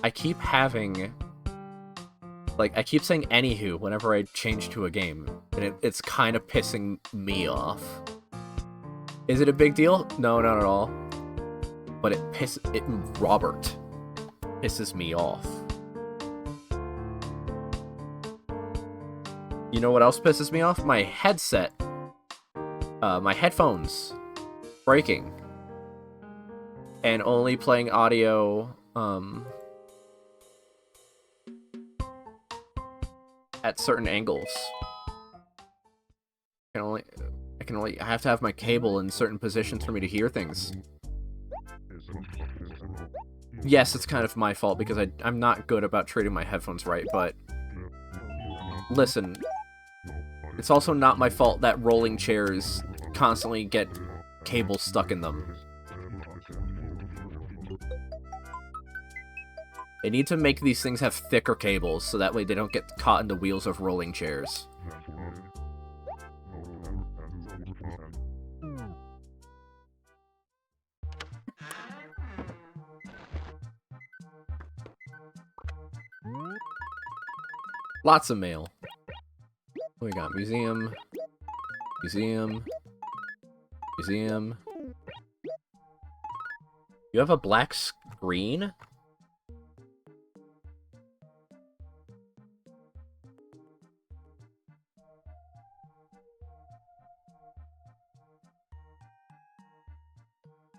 I keep having... Like, I keep saying anywho whenever I change to a game, and it's kind of pissing me off. Is it a big deal? No, not at all. But Robert pisses me off. You know what else pisses me off? My headset. My headphones. Breaking. And only playing audio, at certain angles. I have to have my cable in certain positions for me to hear things. Yes, it's kind of my fault because I'm not good about treating my headphones right, but... Listen, it's also not my fault that rolling chairs constantly get cables stuck in them. They need to make these things have thicker cables, so that way they don't get caught in the wheels of rolling chairs. Lots of mail. What we got? Museum. Museum. Museum. You have a black screen?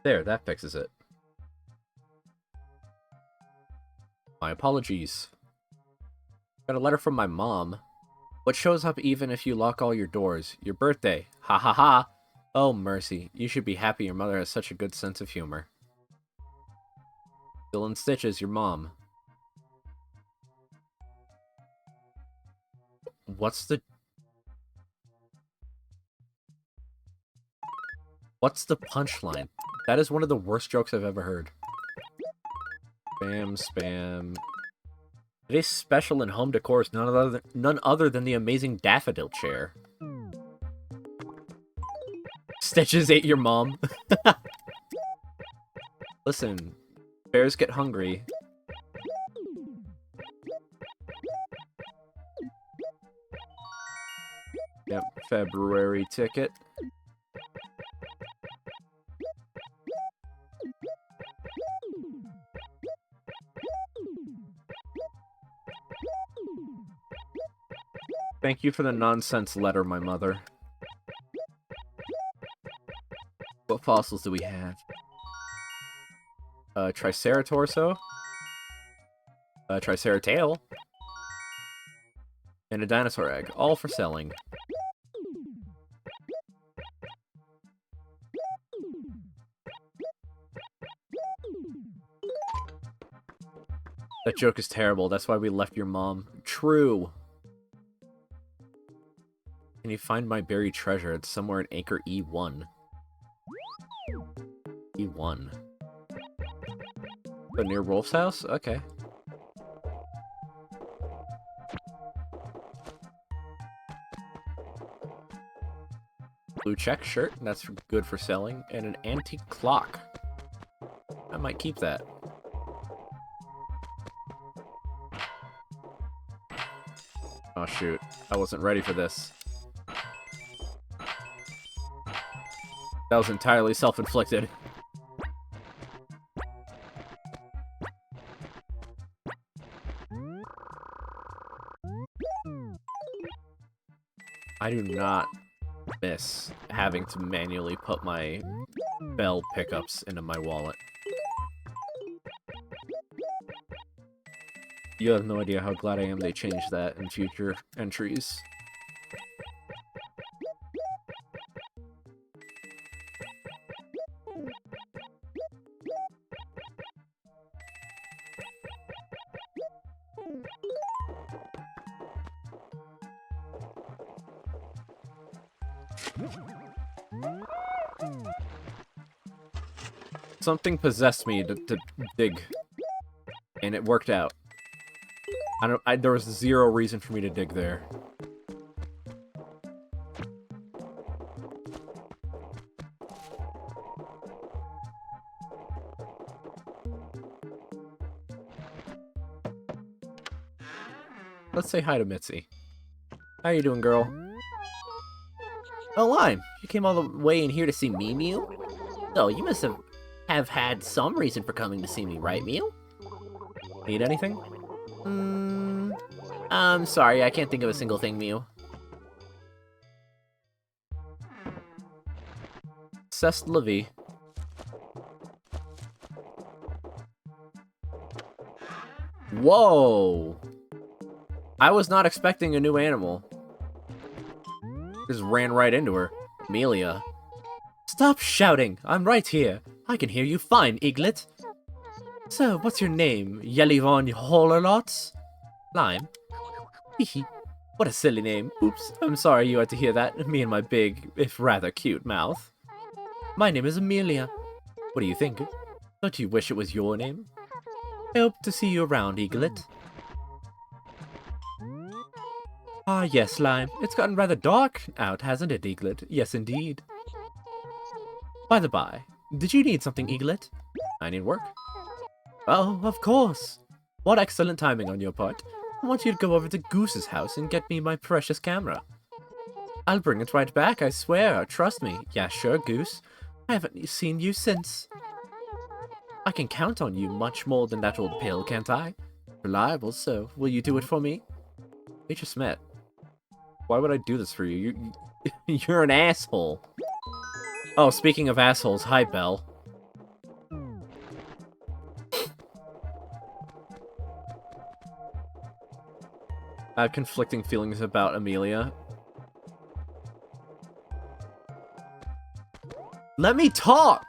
There, that fixes it. My apologies. Got a letter from my mom. What shows up even if you lock all your doors? Your birthday. Ha ha ha. Oh, mercy. You should be happy your mother has such a good sense of humor. Still in stitches, your mom. What's the punchline? That is one of the worst jokes I've ever heard. Spam, spam. Today's special in home decor is none other than the amazing daffodil chair. Stitches ate your mom. Listen, bears get hungry. Yep, February ticket. Thank you for the nonsense letter, my mother. What fossils do we have? Triceratops, Triceratail, and a dinosaur egg, all for selling. That joke is terrible, that's why we left your mom. True. Can you find my buried treasure? It's somewhere in Anchor E1. E1. But near Wolf's house? Okay. Blue check shirt, that's good for selling. And an antique clock. I might keep that. Oh shoot, I wasn't ready for this. That was entirely self-inflicted. I do not miss having to manually put my bell pickups into my wallet. You have no idea how glad I am they changed that in future entries. Something possessed me to dig, and it worked out. There was zero reason for me to dig there. Let's say hi to Mitzi. How you doing, girl? Oh, Lime, you came all the way in here to see me, Mew? So, you must have had some reason for coming to see me, right, Mew? Need anything? I'm sorry, I can't think of a single thing, Mew. Cest Levy. Whoa! I was not expecting a new animal. Just ran right into her. Amelia. Stop shouting! I'm right here. I can hear you fine, Eaglet. So, what's your name? Yellivon Hollerlots? Lime? Hehe. What a silly name. Oops, I'm sorry you had to hear that. Me and my big, if rather cute, mouth. My name is Amelia. What do you think? Don't you wish it was your name? I hope to see you around, Eaglet. Ah, yes, Lime. It's gotten rather dark out, hasn't it, Eaglet? Yes, indeed. By the by, did you need something, Eaglet? I need work. Oh, of course. What excellent timing on your part. I want you to go over to Goose's house and get me my precious camera. I'll bring it right back, I swear. Trust me. Yeah, sure, Goose. I haven't seen you since. I can count on you much more than that old pill, can't I? Reliable, so will you do it for me? We just met. Why would I do this for you? You're an asshole. Oh, speaking of assholes, hi, Belle. I have conflicting feelings about Amelia. Let me talk!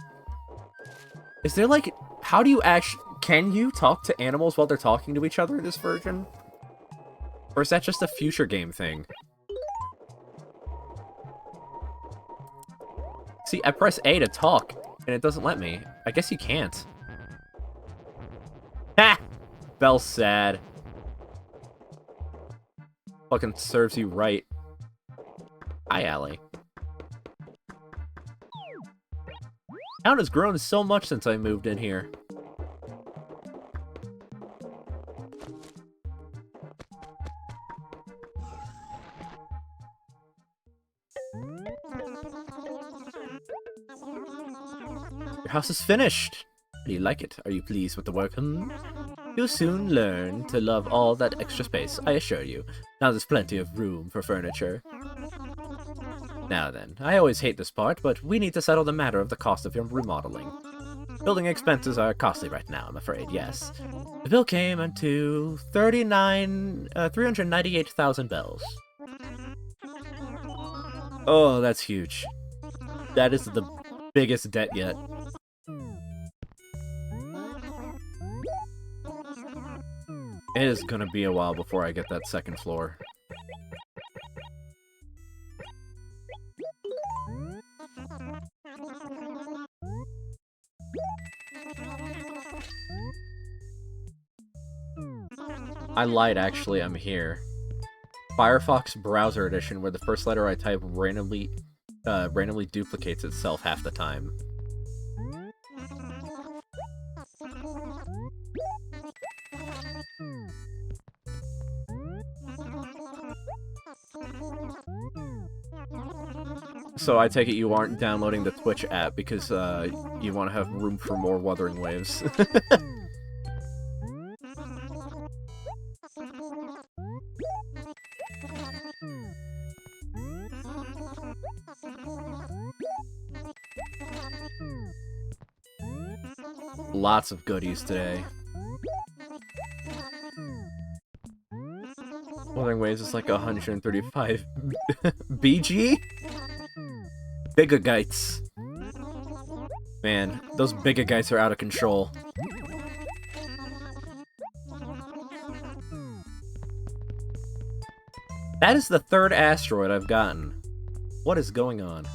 Is there like... How do you actually... Can you talk to animals while they're talking to each other in this version? Or is that just a future game thing? See, I press A to talk, and it doesn't let me. I guess you can't. Ha! Belle's sad. Fucking serves you right. Hi, Allie. Town has grown so much since I moved in here. Your house is finished. How do you like it? Are you pleased with the work? You'll soon learn to love all that extra space, I assure you. Now there's plenty of room for furniture. Now then, I always hate this part, but we need to settle the matter of the cost of your remodeling. Building expenses are costly right now, I'm afraid, yes. The bill came into 398,000 bells. Oh, that's huge. That is the biggest debt yet. It is gonna be a while before I get that second floor. I lied, actually, I'm here. Firefox Browser Edition, where the first letter I type randomly duplicates itself half the time. So I take it you aren't downloading the Twitch app because you want to have room for more Wuthering Waves. Lots of goodies today. Wuthering Waves is like 135 BG? Bigagites. Man, those bigagites are out of control. That is the third asteroid I've gotten. What is going on?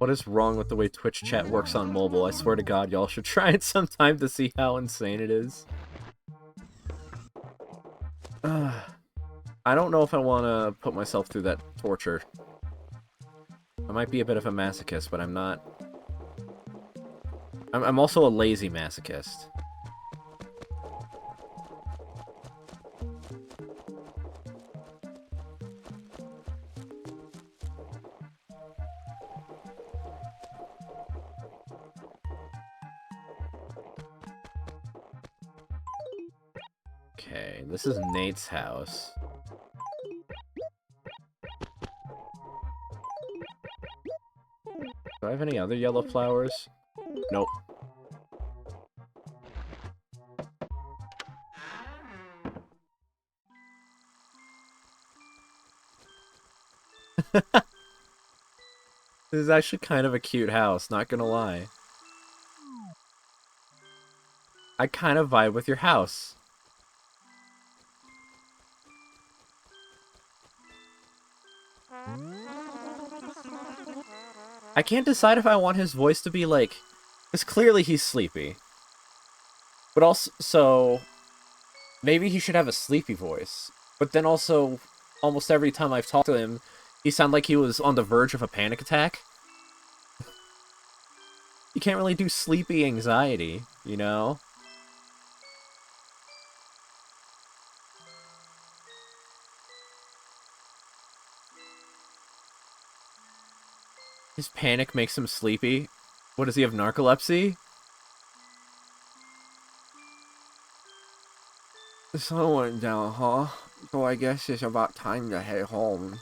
What is wrong with the way Twitch chat works on mobile? I swear to God, y'all should try it sometime to see how insane it is. I don't know if I want to put myself through that torture. I might be a bit of a masochist, but I'm not. I'm also a lazy masochist. Okay, this is Nate's house. Do I have any other yellow flowers? Nope. This is actually kind of a cute house, not gonna lie. I kind of vibe with your house. I can't decide if I want his voice to be like... Because clearly he's sleepy. But also... So... Maybe he should have a sleepy voice. But then also, almost every time I've talked to him, he sounded like he was on the verge of a panic attack. You can't really do sleepy anxiety, you know? His panic makes him sleepy. What, does he have narcolepsy? The sun went down, huh? So I guess it's about time to head home.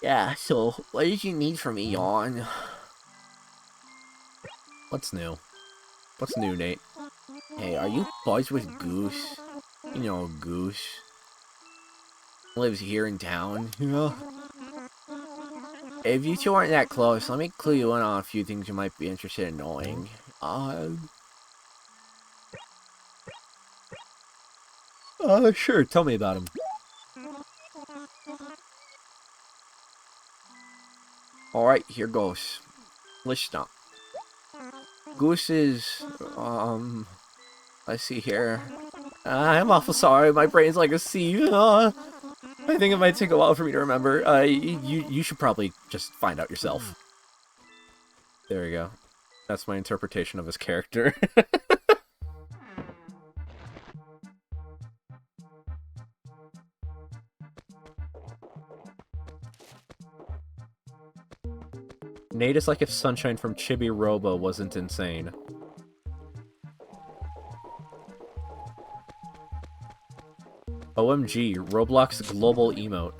Yeah, so what did you need from me, Yawn? What's new? What's new, Nate? Hey, are you buds with Goose? You know, Goose. Lives here in town. Yeah. If you two aren't that close, let me clue you in on a few things you might be interested in knowing. Sure, tell me about him. Alright, here goes. Listen up. Goose is, let's see here. I'm awful sorry, my brain's like a sieve. I think it might take a while for me to remember. You should probably just find out yourself. There we go. That's my interpretation of his character. Nate is like if Sunshine from Chibi Robo wasn't insane. OMG, Roblox global emote.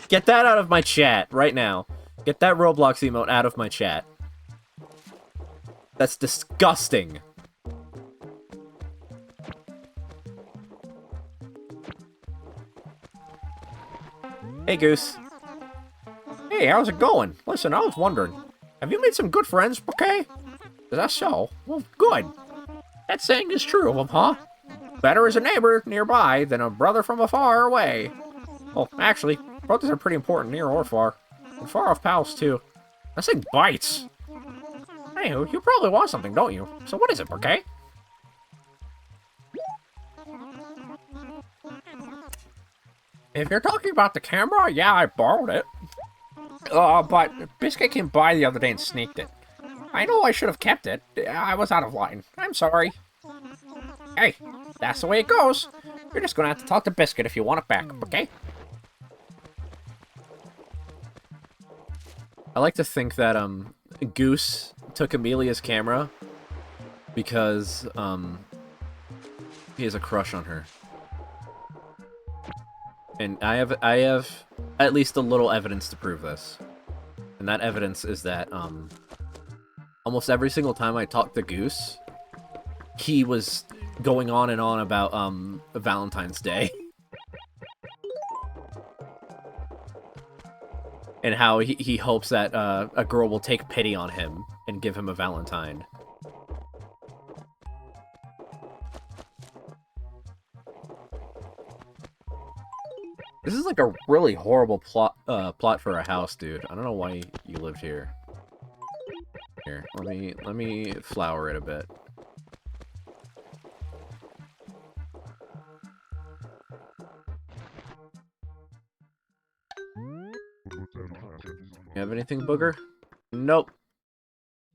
Get that out of my chat, right now. Get that Roblox emote out of my chat. That's disgusting. Hey, Goose. Hey, how's it going? Listen, I was wondering, have you made some good friends, okay? Is that so? Well, good. That saying is true of them, huh? Better is a neighbor nearby than a brother from afar away. Well, actually, brothers are pretty important near or far. And far off pals, too. That thing bites. Hey, you probably want something, don't you? So what is it, okay? If you're talking about the camera, yeah, I borrowed it. But Biscuit came by the other day and sneaked it. I know I should have kept it. I was out of line. I'm sorry. Hey, that's the way it goes. You're just gonna have to talk to Biscuit if you want it back, okay? I like to think that, Goose took Amelia's camera because, he has a crush on her. And I have at least a little evidence to prove this. And that evidence is that, almost every single time I talked to Goose, he was going on and on about, Valentine's Day. And how he hopes that, a girl will take pity on him and give him a Valentine. This is like a really horrible plot for a house, dude. I don't know why you lived here. Here, let me flower it a bit. You have anything, Booger? Nope.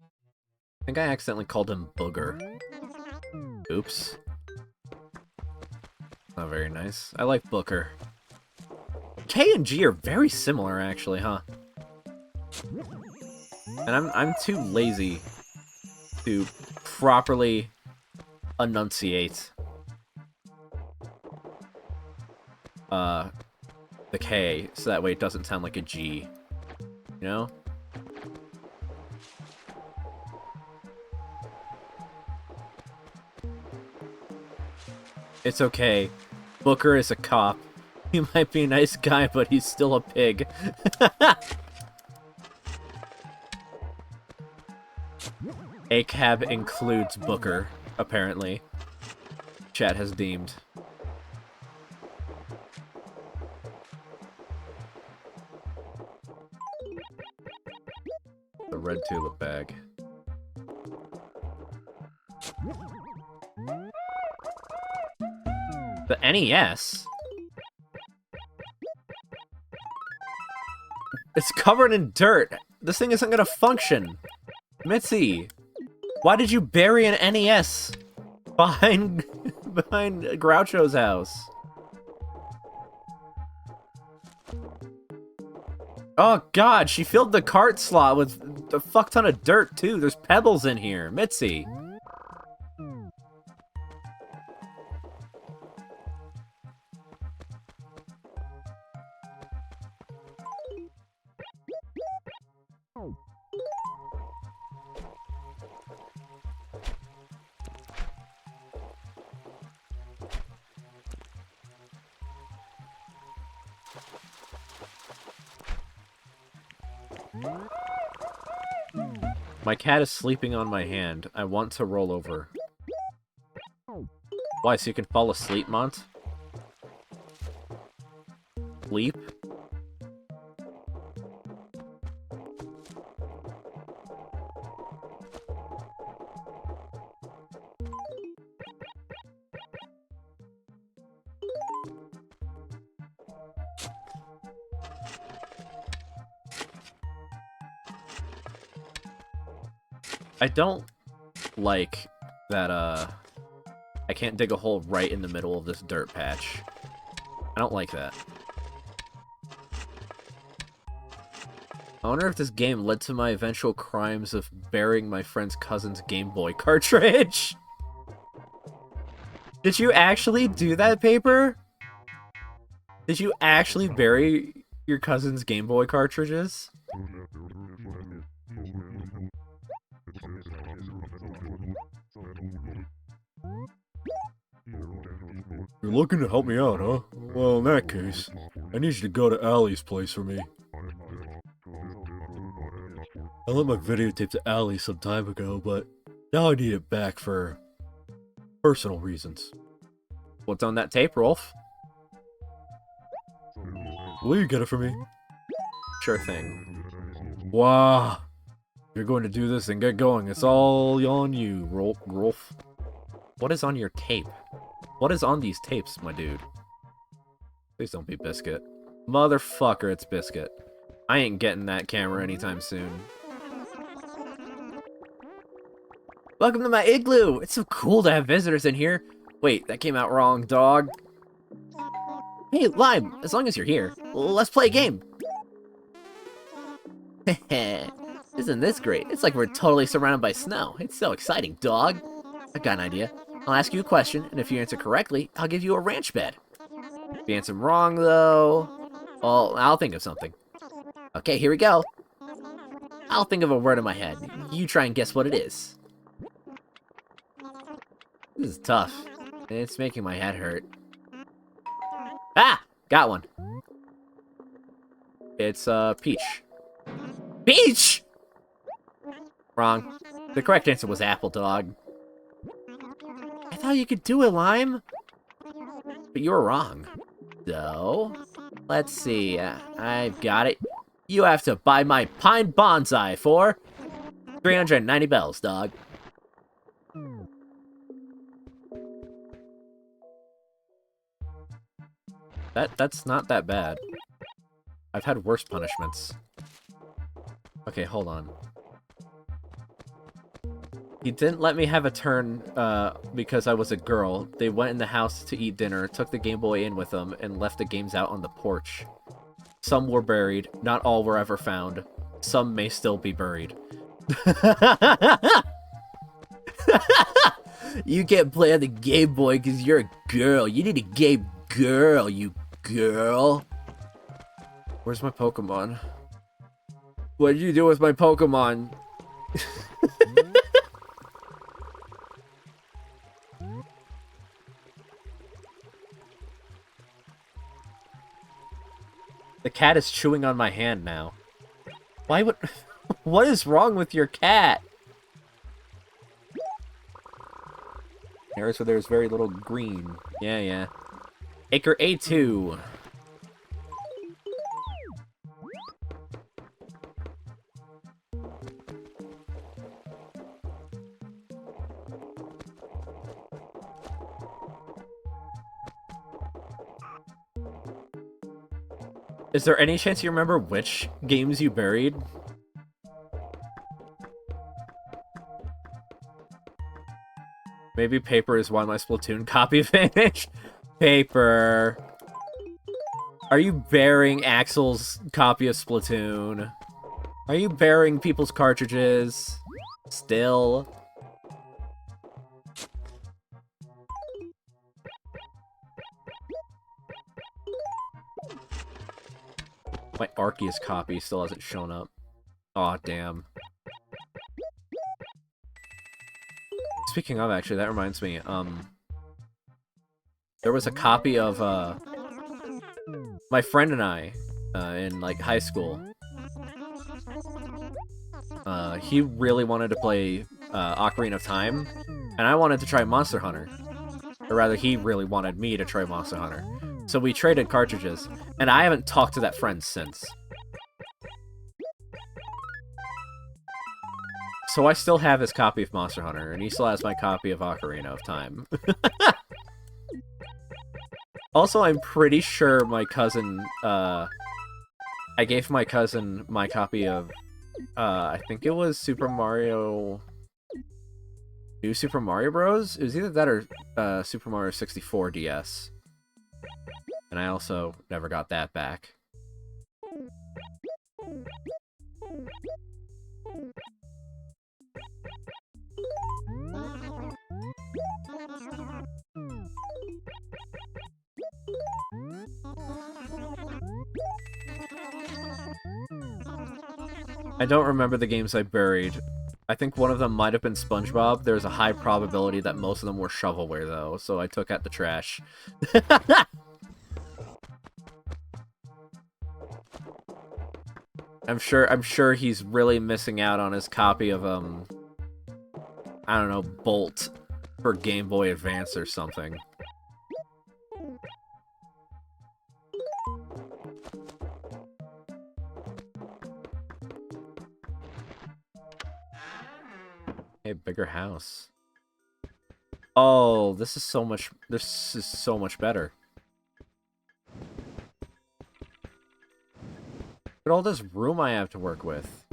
I think I accidentally called him Booger. Oops. Not very nice. I like Booker. K and G are very similar, actually, huh? And I'm too lazy to properly enunciate the K, so that way it doesn't sound like a G. You know? It's okay. Booker is a cop. He might be a nice guy, but he's still a pig. A cab includes Booker, apparently. Chat has deemed. The red tulip bag. The NES? It's covered in dirt. This thing isn't gonna function. Mitzi, why did you bury an NES behind Groucho's house? Oh god, she filled the cart slot with a fuck ton of dirt too. There's pebbles in here, Mitzi. My cat is sleeping on my hand. I want to roll over. Why, so you can fall asleep, Mont? Sleep? I don't like that, I can't dig a hole right in the middle of this dirt patch. I don't like that. I wonder if this game led to my eventual crimes of burying my friend's cousin's Game Boy cartridge. Did you actually do that, Paper? Did you actually bury your cousin's Game Boy cartridges? You're looking to help me out, huh? Well, in that case, I need you to go to Allie's place for me. I let my videotape to Allie some time ago, but now I need it back for personal reasons. What's on that tape, Rolf? Will you get it for me? Sure thing. Wow. If you're going to do this, then get going. It's all on you, Rolf. What is on your tape? What is on these tapes, my dude? Please don't be Biscuit. Motherfucker, it's Biscuit. I ain't getting that camera anytime soon. Welcome to my igloo! It's so cool to have visitors in here. Wait, that came out wrong, dog. Hey, Lime, as long as you're here, let's play a game. Isn't this great? It's like we're totally surrounded by snow. It's so exciting, dog. I've got an idea. I'll ask you a question, and if you answer correctly, I'll give you a ranch bed. If you answer wrong, though... well, I'll think of something. Okay, here we go. I'll think of a word in my head. You try and guess what it is. This is tough. It's making my head hurt. Ah! Got one. It's, peach. Peach! Wrong. The correct answer was apple, dog. I thought you could do it, Lime. But you were wrong. So, Let's see. I've got it. You have to buy my pine bonsai for 390 bells, dog. That's not that bad. I've had worse punishments. Okay, hold on. He didn't let me have a turn because I was a girl. They went in the house to eat dinner, took the Game Boy in with them, and left the games out on the porch. Some were buried. Not all were ever found. Some may still be buried. You can't play on the Game Boy because you're a girl. You need a game girl, you girl. Where's my Pokemon? What did you do with my Pokemon? The cat is chewing on my hand now. Why would... What is wrong with your cat? Areas where there's very little green. Yeah. Acre A2. Is there any chance you remember which games you buried? Maybe paper is why my Splatoon copy finished? Paper. Are you burying Axel's copy of Splatoon? Are you burying people's cartridges? Still? My Arceus copy still hasn't shown up. Aw, damn. Speaking of, actually, that reminds me, there was a copy of, my friend and I, in, like, high school. He really wanted to play, Ocarina of Time, and I wanted to try Monster Hunter. Or rather, he really wanted me to try Monster Hunter. So we traded cartridges, and I haven't talked to that friend since. So I still have his copy of Monster Hunter, and he still has my copy of Ocarina of Time. Also, I'm pretty sure my cousin, I gave my cousin my copy of, I think it was New Super Mario Bros? It was either that or, Super Mario 64 DS. And I also never got that back. I don't remember the games I buried. I think one of them might have been SpongeBob. There's a high probability that most of them were shovelware, though, so I took out the trash. I'm sure he's really missing out on his copy of, I don't know, Bolt for Game Boy Advance or something. Hey, bigger house. Oh, this is so much better. Look at all this room I have to work with.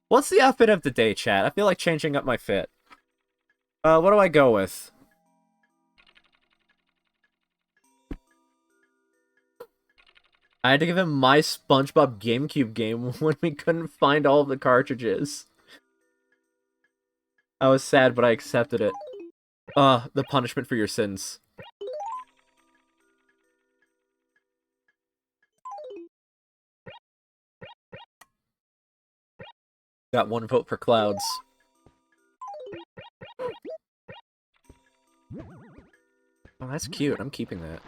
What's the outfit of the day, chat? I feel like changing up my fit. What do I go with? I had to give him my SpongeBob GameCube game when we couldn't find all of the cartridges. I was sad, but I accepted it. The punishment for your sins. Got one vote for Clouds. Oh, that's cute. I'm keeping that.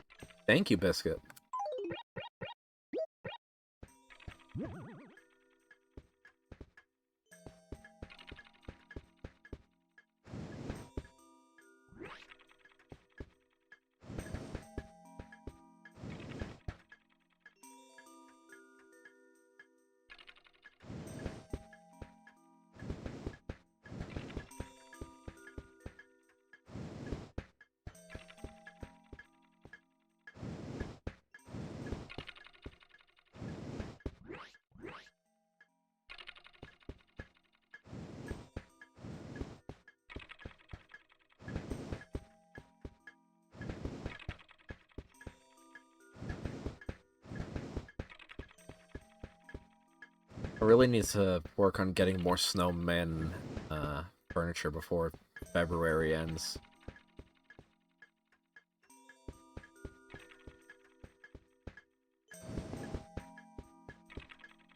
Thank you, Biscuit. I really need to work on getting more snowman furniture before February ends.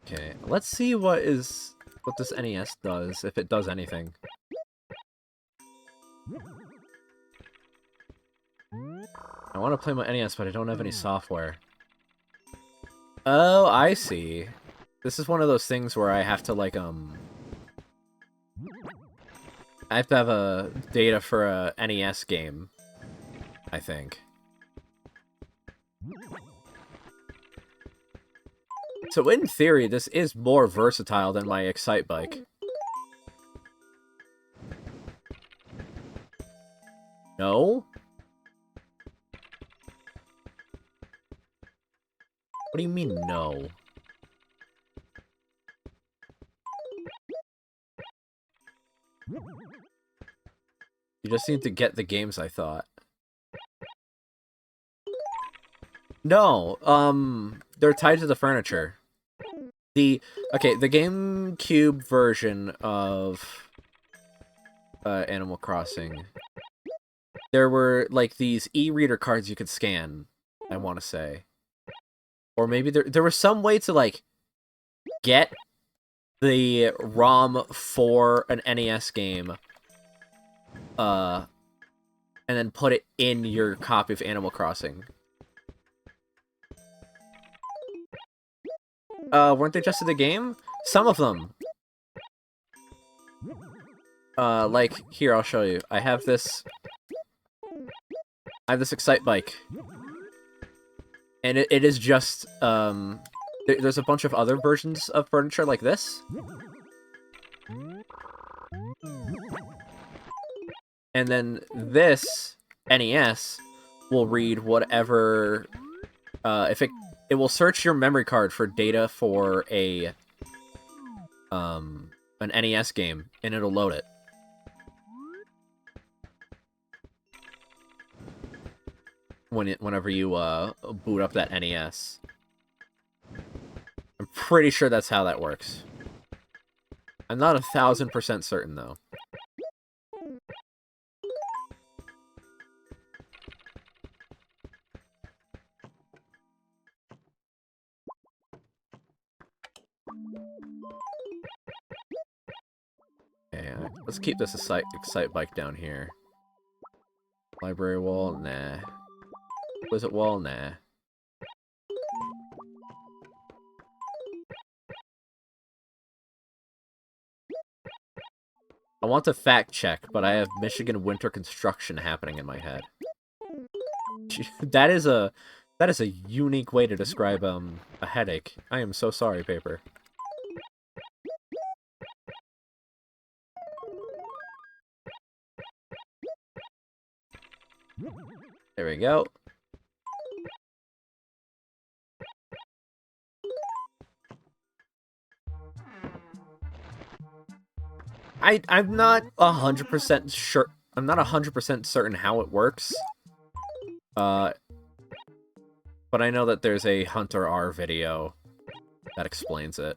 Okay, let's see what this NES does, if it does anything. I want to play my NES, but I don't have any software. Oh, I see. This is one of those things where I have to, like, I have to have a data for a NES game, I think. So in theory, this is more versatile than my Excite Bike. No? What do you mean, no? You just need to get the games, I thought. No, they're tied to the furniture. The GameCube version of Animal Crossing, there were, like, these e-reader cards you could scan, I want to say. Or maybe there was some way to, like, get the ROM for an NES game, and then put it in your copy of Animal Crossing. Weren't they just in the game? Some of them. Like, here, I'll show you. I have this Excite Bike. And it is just, there's a bunch of other versions of furniture like this. And then this NES will read whatever, if it will search your memory card for data for an NES game, and it'll load it. Whenever you boot up that NES. I'm pretty sure that's how that works. I'm not 1000% certain, though. Okay, let's keep this Excite Bike down here. Library wall? Nah. Wizard wall? Nah. I want to fact check, but I have Michigan winter construction happening in my head. That is a unique way to describe a headache. I am so sorry, Paper. There we go. I'm not 100% sure. I'm not 100% certain how it works. But I know that there's a Hunter R video that explains it.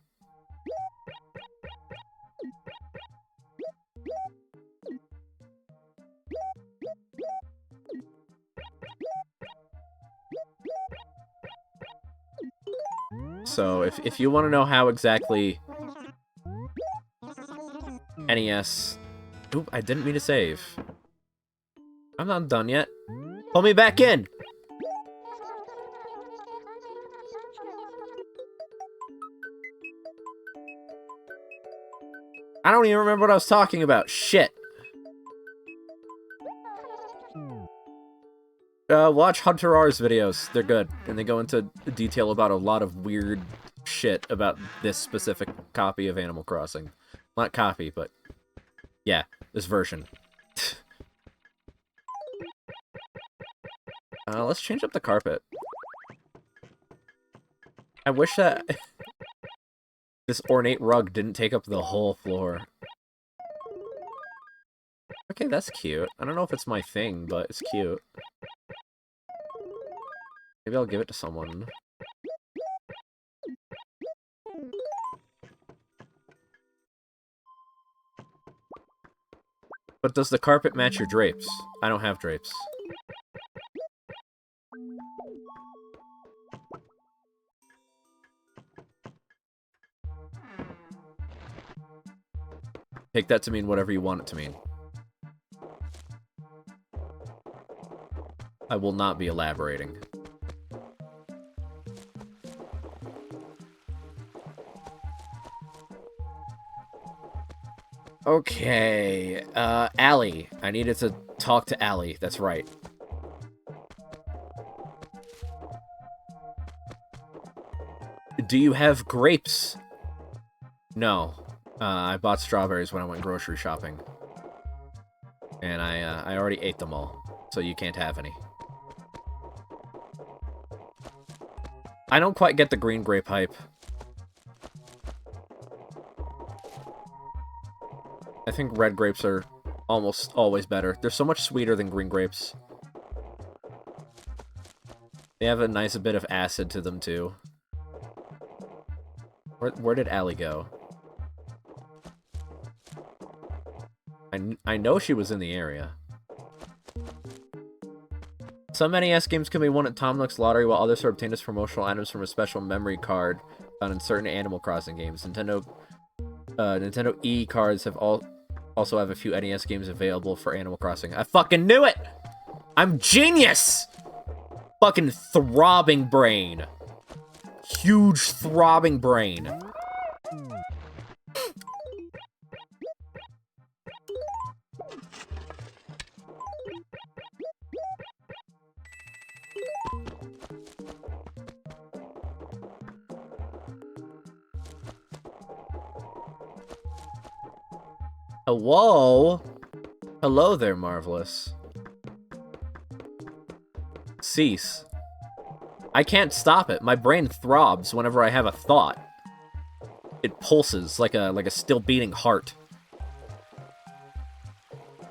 So if you want to know how exactly NES... Oop, I didn't mean to save. I'm not done yet. Pull me back in! I don't even remember what I was talking about. Shit. Watch Hunter R's videos. They're good. And they go into detail about a lot of weird shit about this specific copy of Animal Crossing. Not copy, but... yeah, this version. Let's change up the carpet. I wish that this ornate rug didn't take up the whole floor. Okay, that's cute. I don't know if it's my thing, but it's cute. Maybe I'll give it to someone. But does the carpet match your drapes? I don't have drapes. Take that to mean whatever you want it to mean. I will not be elaborating. Okay, Allie. I needed to talk to Allie, that's right. Do you have grapes? No. I bought strawberries when I went grocery shopping. And I already ate them all, so you can't have any. I don't quite get the green grape hype. I think red grapes are almost always better. They're so much sweeter than green grapes. They have a nice bit of acid to them, too. Where did Allie go? I know she was in the area. Some NES games can be won at Tom Nook's Lottery, while others are obtained as promotional items from a special memory card found in certain Animal Crossing games. Nintendo E cards have also have a few NES games available for Animal Crossing. I fucking knew it! I'm genius! Fucking throbbing brain. Huge throbbing brain. Whoa! Hello there, Marvelous. Cease. I can't stop it. My brain throbs whenever I have a thought. It pulses like a still beating heart.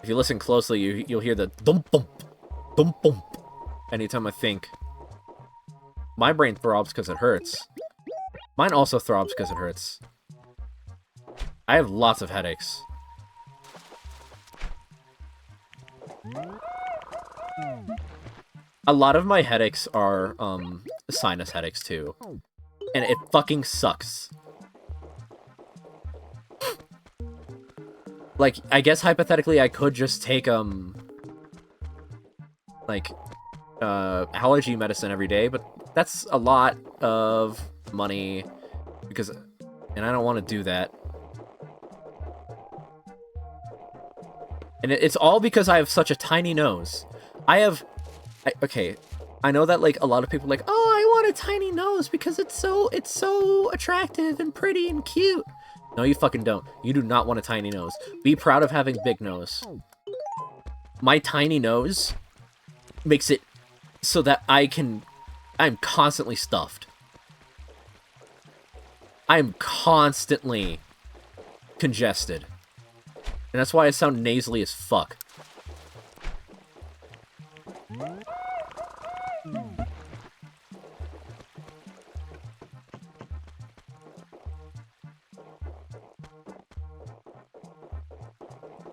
If you listen closely, you'll hear the thump thump anytime I think. My brain throbs because it hurts. Mine also throbs because it hurts. I have lots of headaches. A lot of my headaches are, sinus headaches, too. And it fucking sucks. Like, I guess hypothetically I could just take, allergy medicine every day, but that's a lot of money, and I don't want to do that. And it's all because I have such a tiny nose. Okay, I know that, like, a lot of people are like, oh, I want a tiny nose because it's so attractive and pretty and cute. No, you fucking don't. You do not want a tiny nose. Be proud of having big nose. My tiny nose makes it so that I'm constantly stuffed. I'm constantly congested. And that's why I sound nasally as fuck.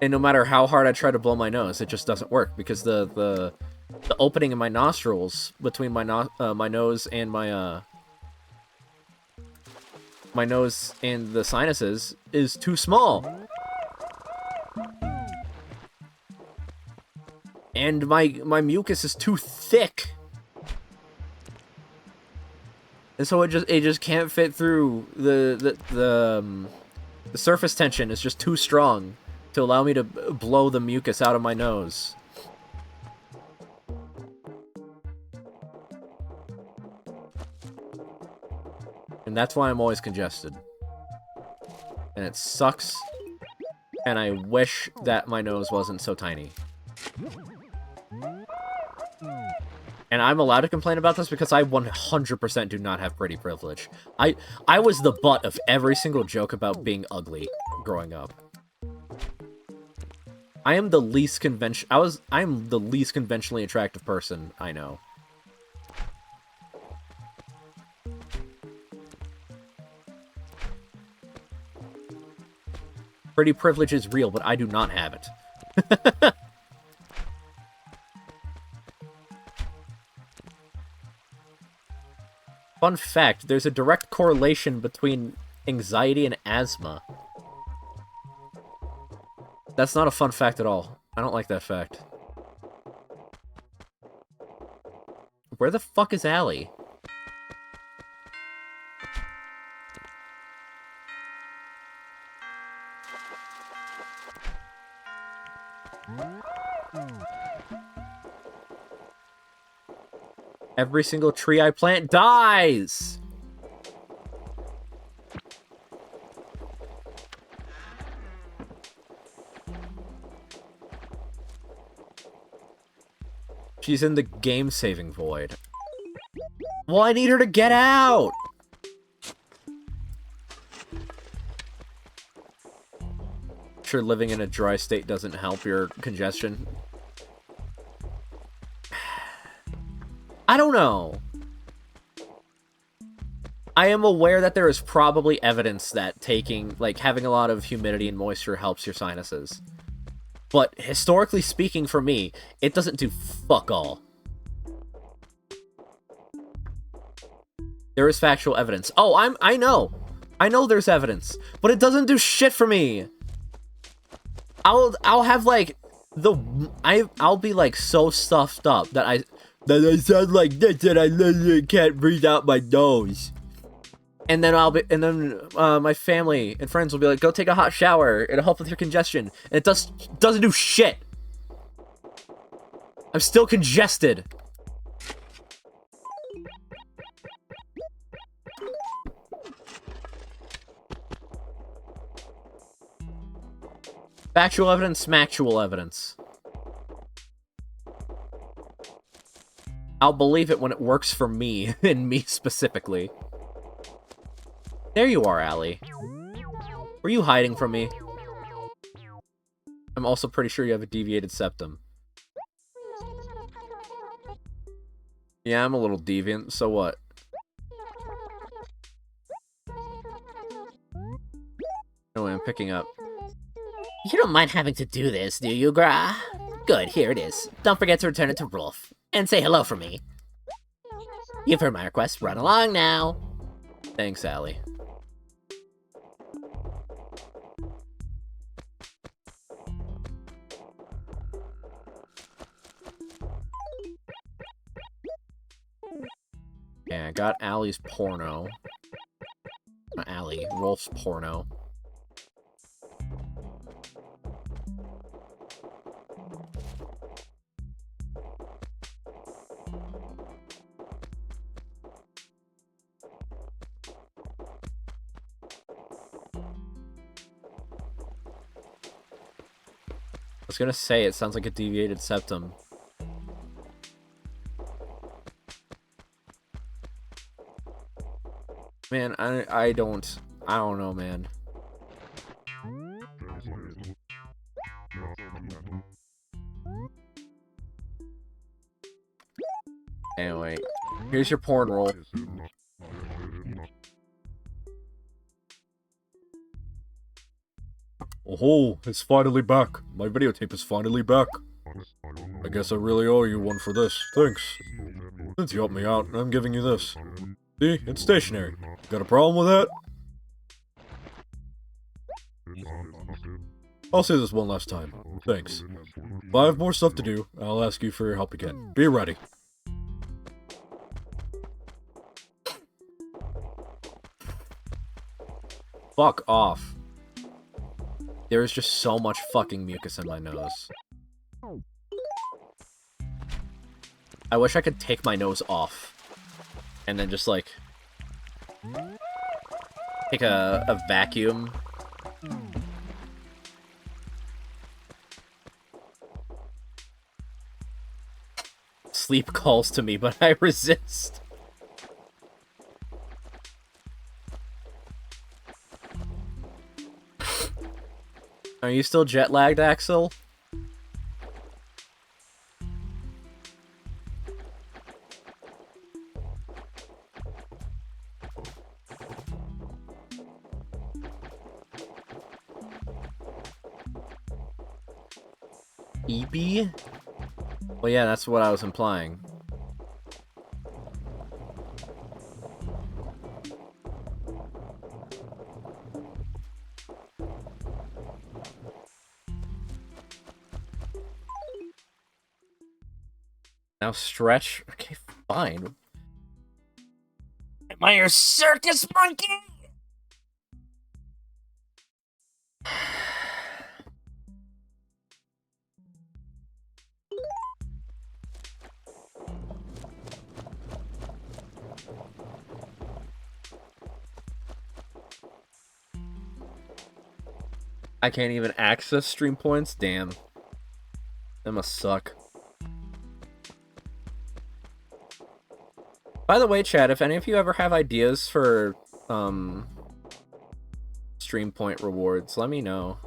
And no matter how hard I try to blow my nose, it just doesn't work because the opening in my nostrils between my nose and my nose and the sinuses is too small. And my mucus is too thick. And so it just can't fit through the surface tension is just too strong to allow me to blow the mucus out of my nose. And that's why I'm always congested. And it sucks. And I wish that my nose wasn't so tiny. And I'm allowed to complain about this because I 100% do not have pretty privilege. I was the butt of every single joke about being ugly growing up. I am the least conventionally attractive person I know. Pretty privilege is real, but I do not have it. Fun fact, there's a direct correlation between anxiety and asthma. That's not a fun fact at all. I don't like that fact. Where the fuck is Allie? Every single tree I plant dies! She's in the game-saving void. Well, I need her to get out! Sure, living in a dry state doesn't help your congestion. I don't know. I am aware that there is probably evidence that having a lot of humidity and moisture helps your sinuses. But historically speaking, for me, it doesn't do fuck all. There is factual evidence. Oh, I know. I know there's evidence, but it doesn't do shit for me. I'll have like I'll be like so stuffed up that I sound like this and I literally can't breathe out my nose. And then my family and friends will be like, go take a hot shower, it'll help with your congestion. And it doesn't do shit. I'm still congested. Factual evidence, smacktual evidence. I'll believe it when it works for me, and me specifically. There you are, Allie. Were you hiding from me? I'm also pretty sure you have a deviated septum. Yeah, I'm a little deviant, so what? No way, I'm picking up. You don't mind having to do this, do you, Gra? Good, here it is. Don't forget to return it to Rolf. And say hello for me. You've heard my request. Run along now. Thanks, Allie. Yeah, I got Allie's porno. Not Allie, Rolf's porno. I was gonna say, it sounds like a deviated septum. Man, I don't know, man. Anyway, here's your porn roll. Oh, it's finally back. My videotape is finally back. I guess I really owe you one for this. Thanks. Since you helped me out, I'm giving you this. See? It's stationary. Got a problem with that? I'll say this one last time. Thanks. If I have more stuff to do, I'll ask you for your help again. Be ready. Fuck off. There is just so much fucking mucus in my nose. I wish I could take my nose off. And then just, like... take a vacuum. Sleep calls to me, but I resist. Are you still jet-lagged, Axel? EB? Well, yeah, that's what I was implying. Now stretch. Okay, fine. Am I your circus monkey? I can't even access stream points? Damn. That must suck. By the way, chat, if any of you ever have ideas for, stream point rewards, let me know.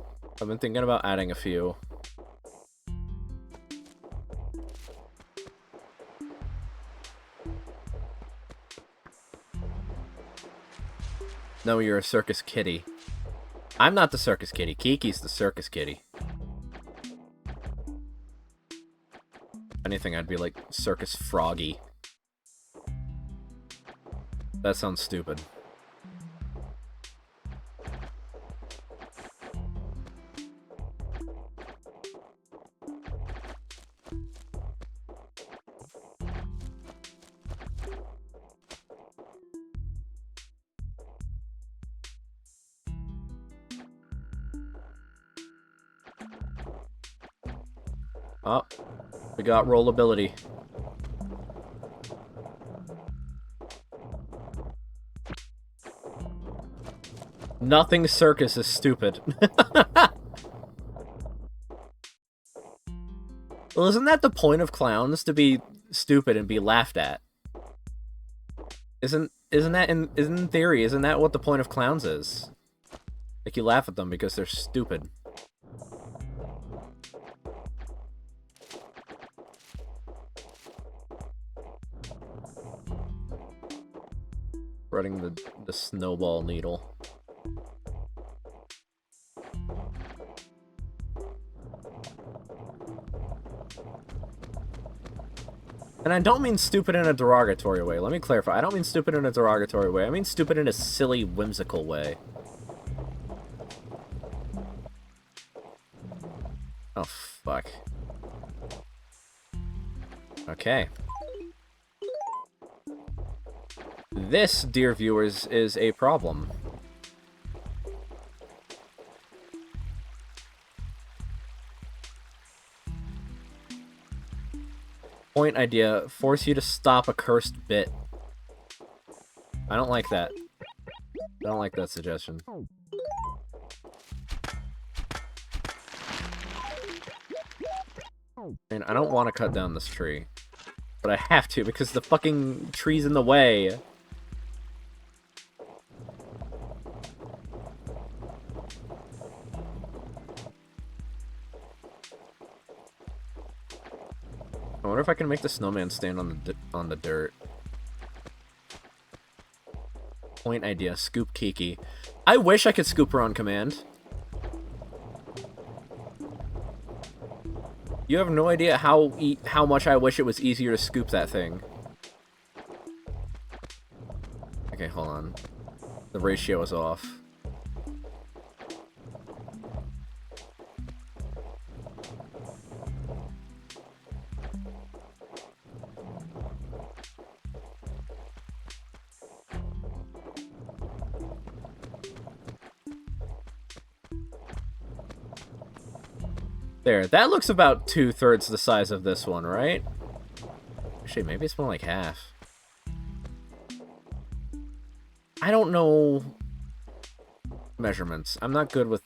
I've been thinking about adding a few. No, you're a circus kitty. I'm not the circus kitty. Kiki's the circus kitty. If anything, I'd be like Circus Froggy. That sounds stupid. Oh, we got rollability. Nothing circus is stupid. Well, isn't that the point of clowns, to be stupid and be laughed at? Isn't that in theory, isn't that what the point of clowns is? Like, you laugh at them because they're stupid. Running the snowball needle. And I don't mean stupid in a derogatory way. Let me clarify. I don't mean stupid in a derogatory way. I mean stupid in a silly, whimsical way. Oh, fuck. Okay. This, dear viewers, is a problem. Point idea, force you to stop a cursed bit. I don't like that. I don't like that suggestion. And I don't want to cut down this tree. But I have to, because the fucking tree's in the way. I wonder if I can make the snowman stand on the dirt. Point idea, scoop Kiki. I wish I could scoop her on command. You have no idea how much I wish it was easier to scoop that thing. Okay, hold on. The ratio is off. There, that looks about 2/3 the size of this one, right? Actually, maybe it's more like half. I don't know measurements. I'm not good with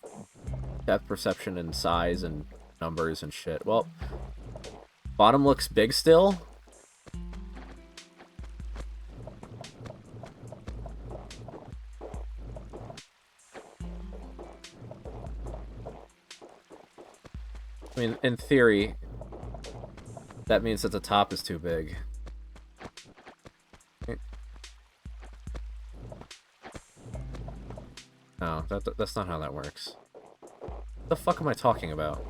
depth perception and size and numbers and shit. Well, bottom looks big still. I mean, in theory, that means that the top is too big. No, that's not how that works. What the fuck am I talking about?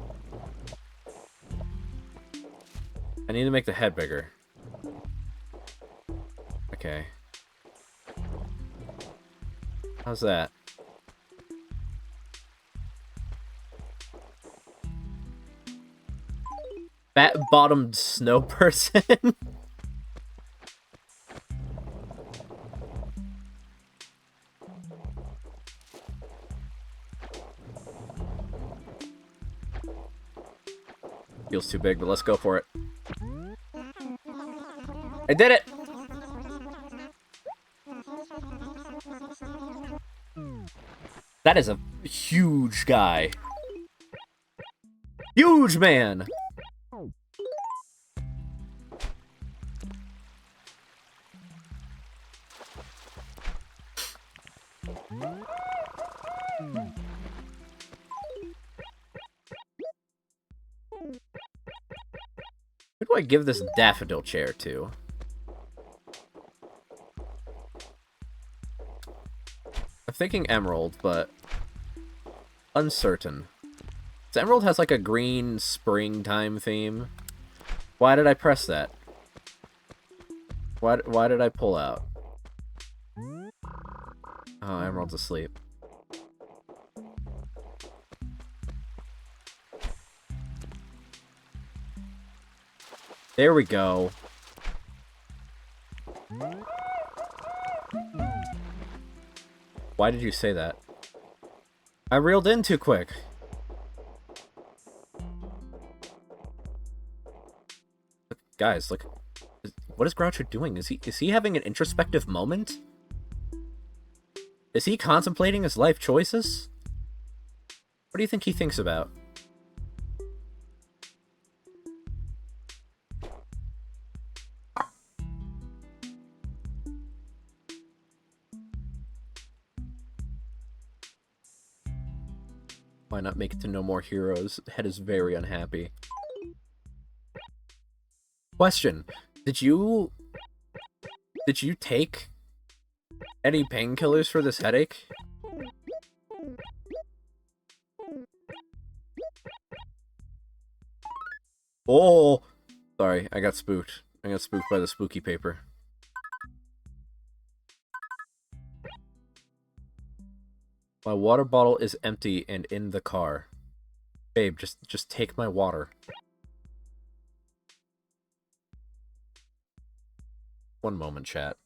I need to make the head bigger. Okay. How's that? Fat-bottomed snow person? Feels too big, but let's go for it. I did it! That is a huge guy. Huge man! Who do I give this daffodil chair to? I'm thinking Emerald, but uncertain. So Emerald has like a green springtime theme. Why did I press that? Why did I pull out? Oh, Emerald's asleep. There we go. Why did you say that? I reeled in too quick. Look, guys, look. What is Groucho doing? Is he having an introspective moment? Is he contemplating his life choices? What do you think he thinks about? Why not make it to No More Heroes? Head is very unhappy. Question. Did you take any painkillers for this headache? Oh! Sorry, I got spooked. I got spooked by the spooky paper. My water bottle is empty and in the car. Babe, just take my water. One moment, chat.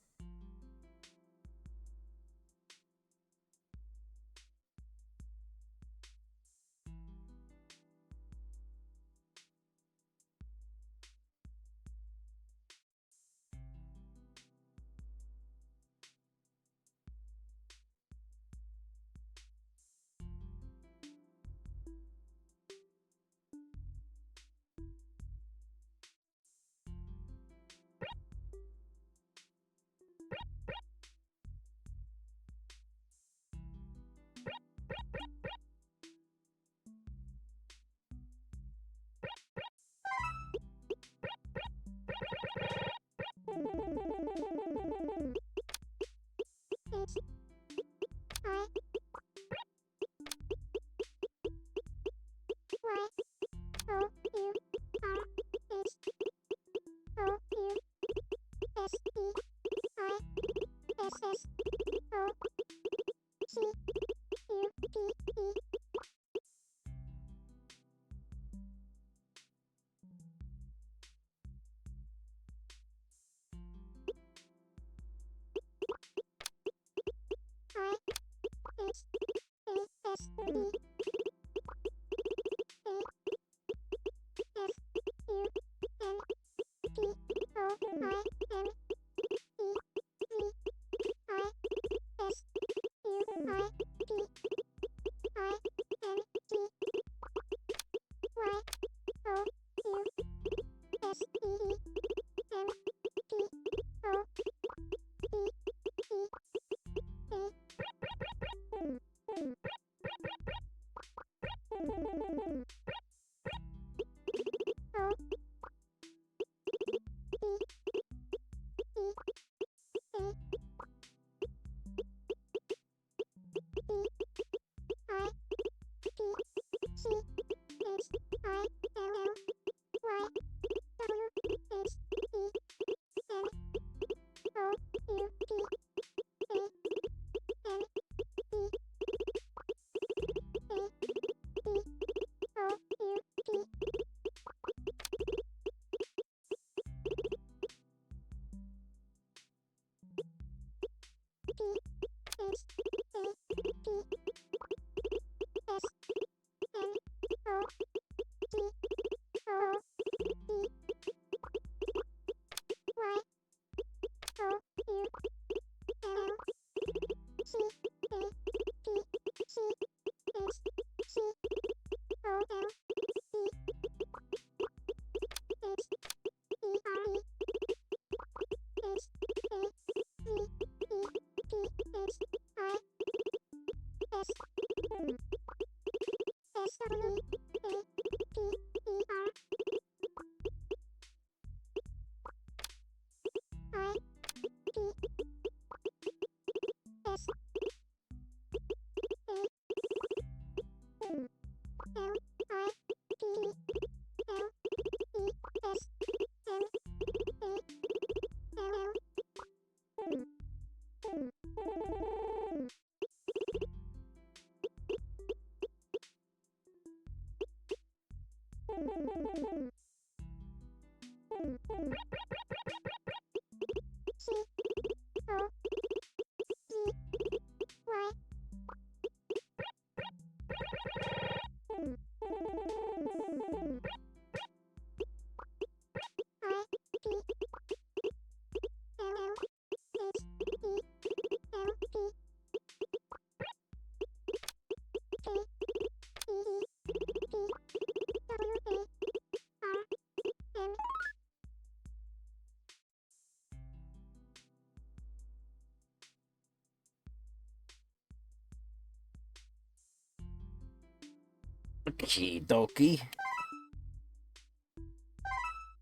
Okie dokie.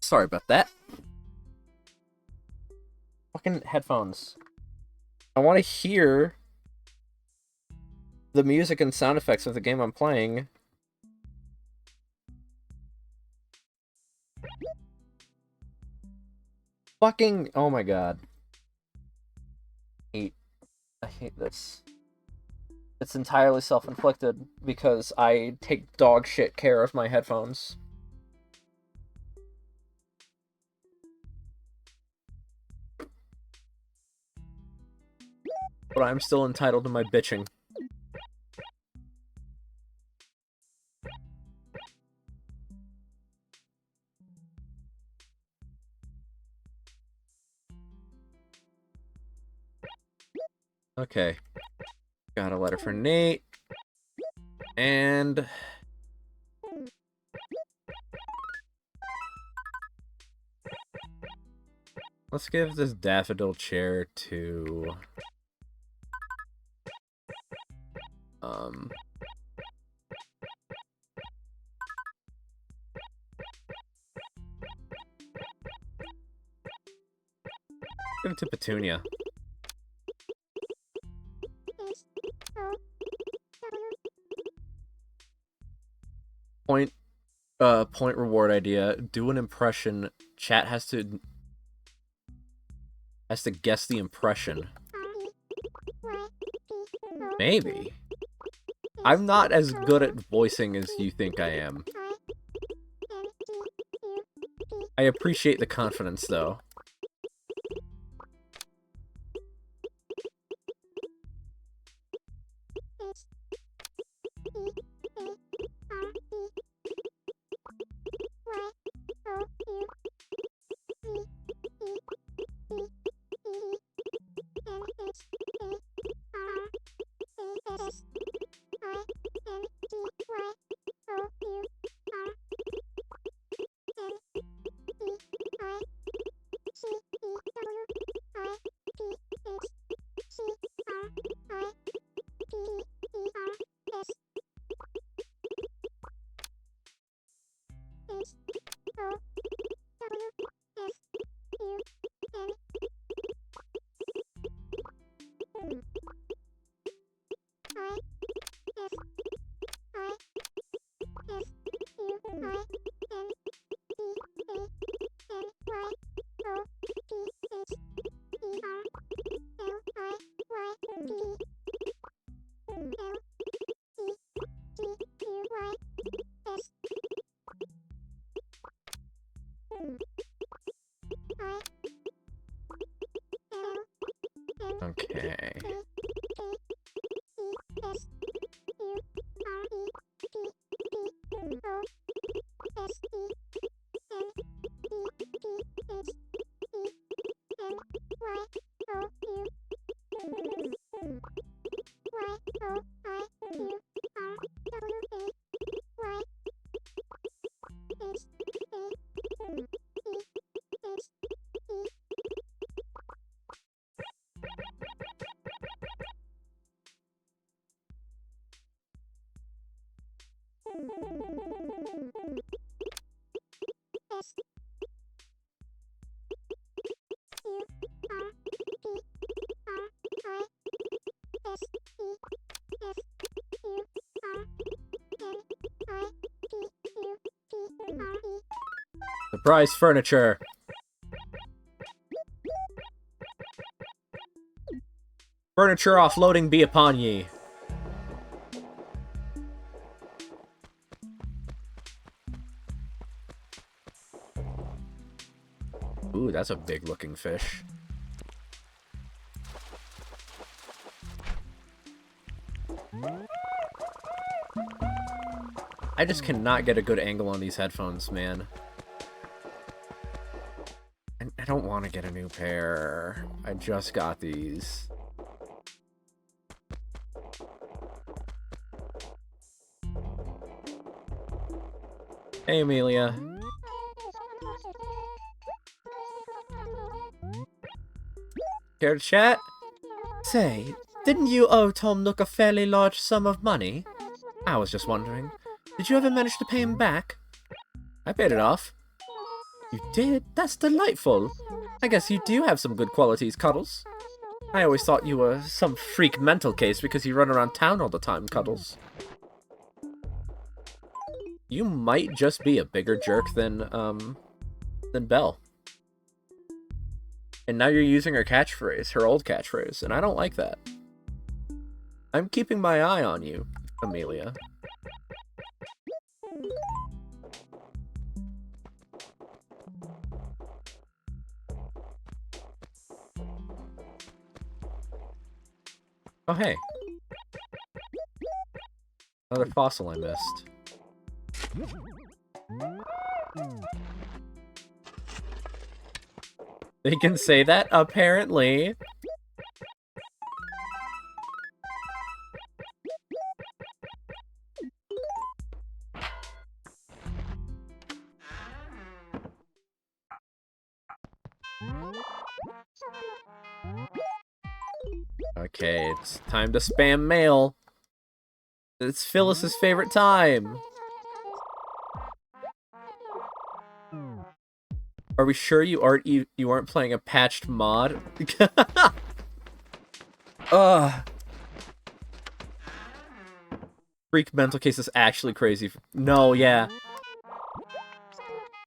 Sorry about that. Fucking headphones. I want to hear the music and sound effects of the game I'm playing. Fucking, oh my god. I hate this. It's entirely self-inflicted because I take dog shit care of my headphones. But I'm still entitled to my bitching. Okay. Got a letter for Nate. And... let's give this daffodil chair to... give it to Petunia. Point reward idea. Do an impression. Chat has to guess the impression. Maybe. I'm not as good at voicing as you think I am. I appreciate the confidence, though. Okay. Surprise furniture! Furniture offloading be upon ye. Ooh, that's a big looking fish. I just cannot get a good angle on these headphones, man. I don't want to get a new pair. I just got these. Hey, Amelia. Care to chat? Say, didn't you owe Tom Nook a fairly large sum of money? I was just wondering, Did you ever manage to pay him back? I paid it off. You did? That's delightful. I guess you do have some good qualities, Cuddles. I always thought you were some freak mental case because you run around town all the time, Cuddles. You might just be a bigger jerk than Belle. And now you're using her catchphrase, her old catchphrase, and I don't like that. I'm keeping my eye on you, Amelia. Oh, hey. Another fossil I missed. They can say that, apparently. Okay, it's time to spam mail. It's Phyllis's favorite time. Are we sure you aren't playing a patched mod? Ugh. Freak mental case is actually crazy. No, yeah.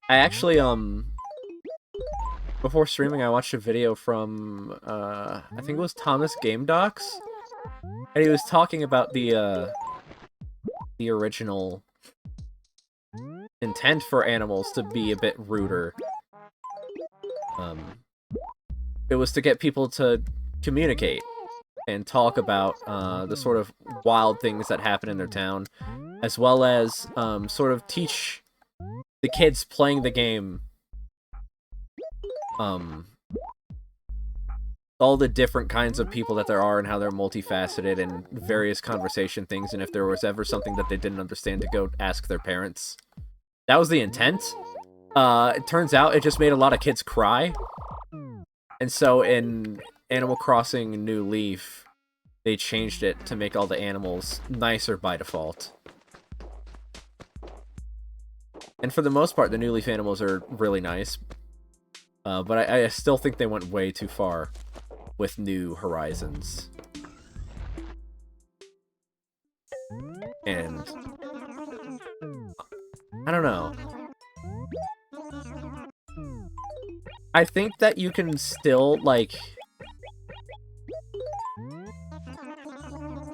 I actually before streaming I watched a video from I think it was Thomas Game Docs, and he was talking about the original intent for animals to be a bit ruder. It was to get people to communicate and talk about the sort of wild things that happen in their town, as well as sort of teach the kids playing the game all the different kinds of people that there are and how they're multifaceted and various conversation things, and if there was ever something that they didn't understand, to go ask their parents. That was the intent. It turns out it just made a lot of kids cry. And so in Animal Crossing New Leaf, they changed it to make all the animals nicer by default. And for the most part, the New Leaf animals are really nice. But I still think they went way too far with New Horizons. And I don't know. I think that you can still, like...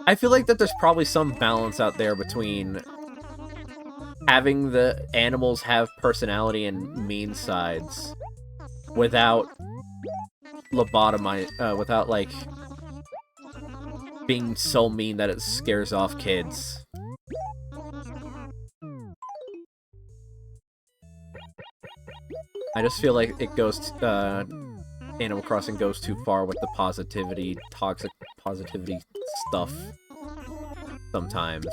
I feel like that there's probably some balance out there between having the animals have personality and mean sides without without, like, being so mean that it scares off kids. I just feel like it goes, Animal Crossing goes too far with the positivity, toxic positivity stuff sometimes.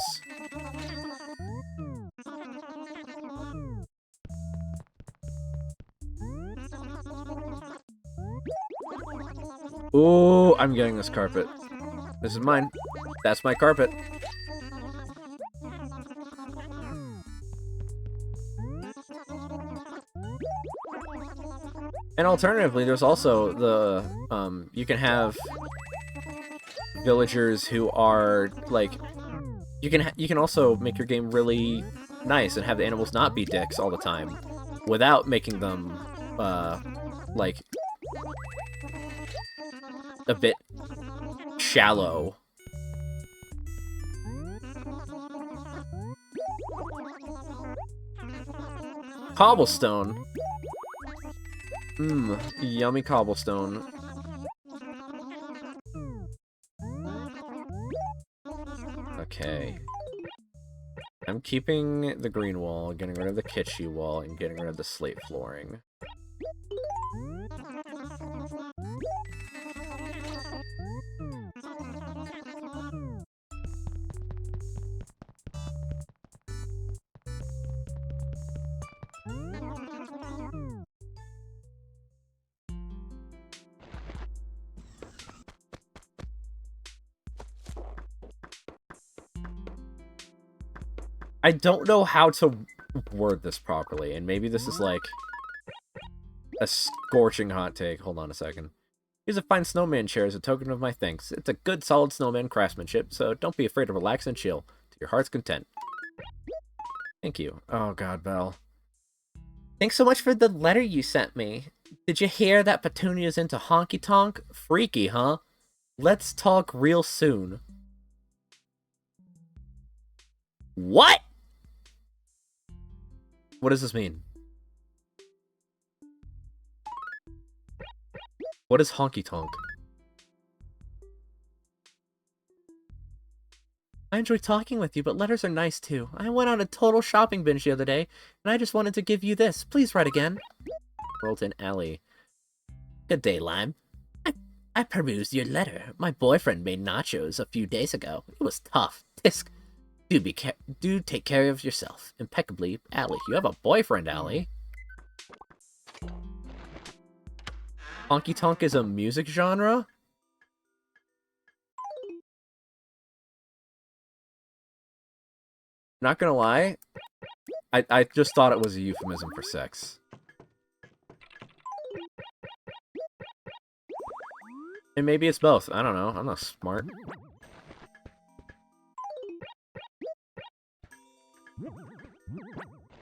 Ooh, I'm getting this carpet. This is mine. That's my carpet. And alternatively, there's also the, you can have villagers who are, like, you can also make your game really nice and have the animals not be dicks all the time, without making them, like, a bit shallow. Cobblestone. Mmm, yummy cobblestone. Okay. I'm keeping the green wall, getting rid of the kitschy wall, and getting rid of the slate flooring. I don't know how to word this properly, and maybe this is like a scorching hot take. Hold on a second. Here's a fine snowman chair as a token of my thanks. It's a good, solid snowman craftsmanship, so don't be afraid to relax and chill to your heart's content. Thank you. Oh god, Belle. Thanks so much for the letter you sent me. Did you hear that Petunia's into honky tonk? Freaky, huh? Let's talk real soon. What? What does this mean? What is honky tonk? I enjoy talking with you, but letters are nice too. I went on a total shopping binge the other day, and I just wanted to give you this. Please write again. Rolton Alley. Good day, Lime. I perused your letter. My boyfriend made nachos a few days ago. It was tough. Tisk. Do take care of yourself. Impeccably, Allie. You have a boyfriend, Allie. Honky tonk is a music genre? Not gonna lie, I just thought it was a euphemism for sex. And maybe it's both. I don't know. I'm not smart.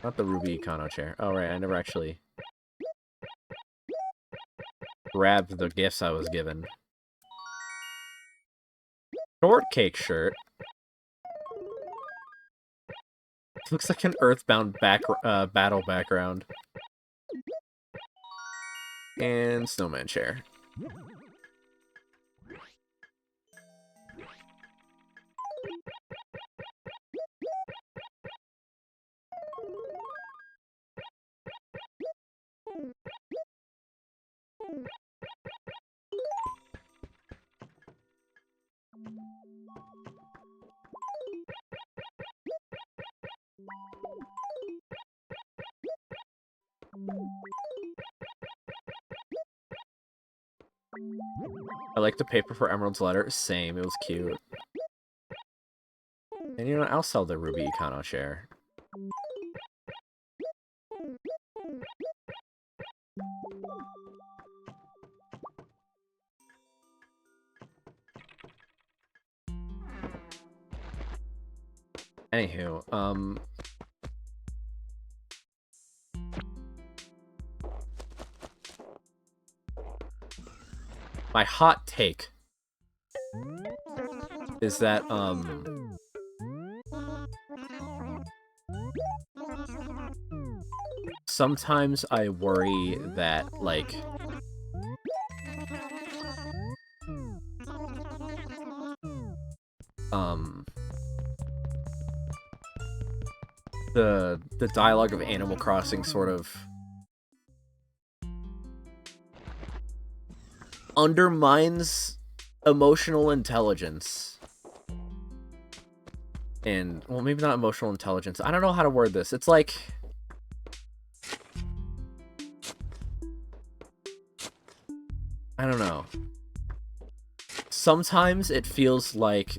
Not the Ruby Econo chair. Oh, right. I never actually grabbed the gifts I was given. Shortcake shirt. Looks like an Earthbound battle background. And snowman chair. I like the paper for Emerald's letter. Same, it was cute. And you know what? I'll sell the Ruby Econo chair. Anywho, my hot take is that, sometimes I worry that, like, the dialogue of Animal Crossing sort of undermines emotional intelligence. And, well, maybe not emotional intelligence. I don't know how to word this. It's like, I don't know. Sometimes it feels like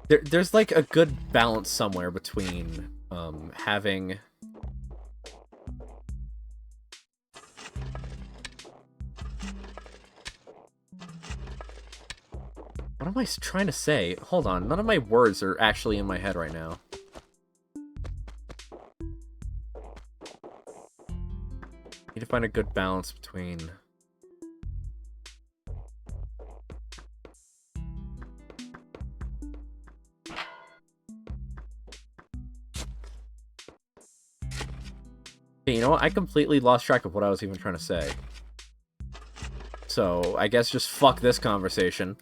there's like a good balance somewhere between having what am I trying to say? Hold on, none of my words are actually in my head right now. Need to find a good balance between you know what? I completely lost track of what I was even trying to say. So, I guess just fuck this conversation.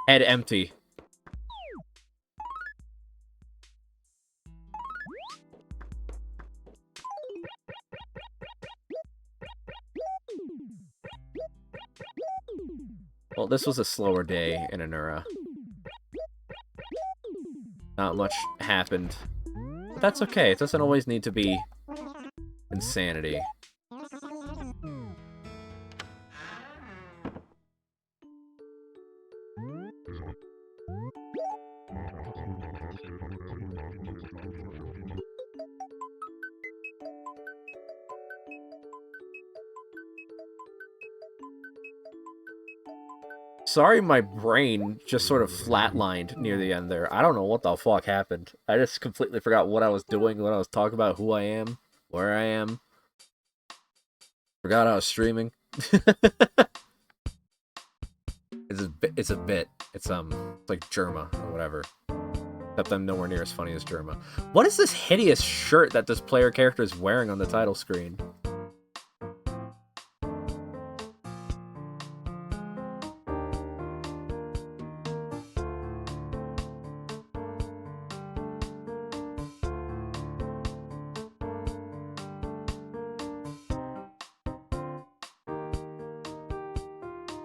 Head empty. Well, this was a slower day in Anura. Not much happened. But that's okay, it doesn't always need to be insanity. sorry my brain just sort of flatlined near the end there. I don't know what the fuck happened. I just completely forgot what I was doing, what I was talking about, who I am, where I am. Forgot I was streaming. It's a bit. It's like Germa or whatever. Except I'm nowhere near as funny as Germa. What is this hideous shirt that this player character is wearing on the title screen?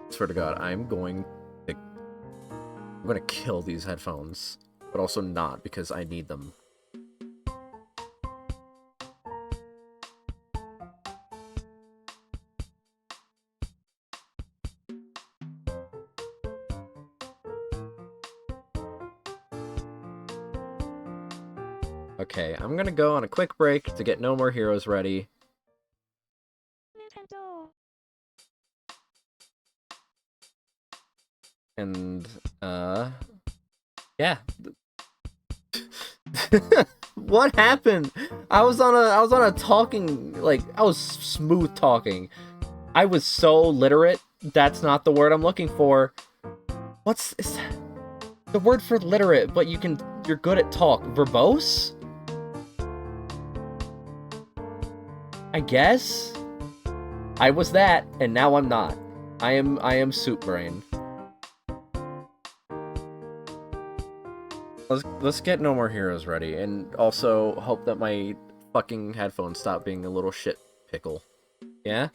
Swear to God, I'm going to kill these headphones, but also not because I need them. Okay, I'm gonna go on a quick break to get No More Heroes ready. And, yeah. What happened? I was on a talking, like, I was smooth talking. I was so literate. That's not the word I'm looking for. Is the word for literate, but you're good at talk. Verbose? I guess? I was that, and now I'm not. I am soup brain. Let's get No More Heroes ready, and also hope that my fucking headphones stop being a little shit pickle. Yeah?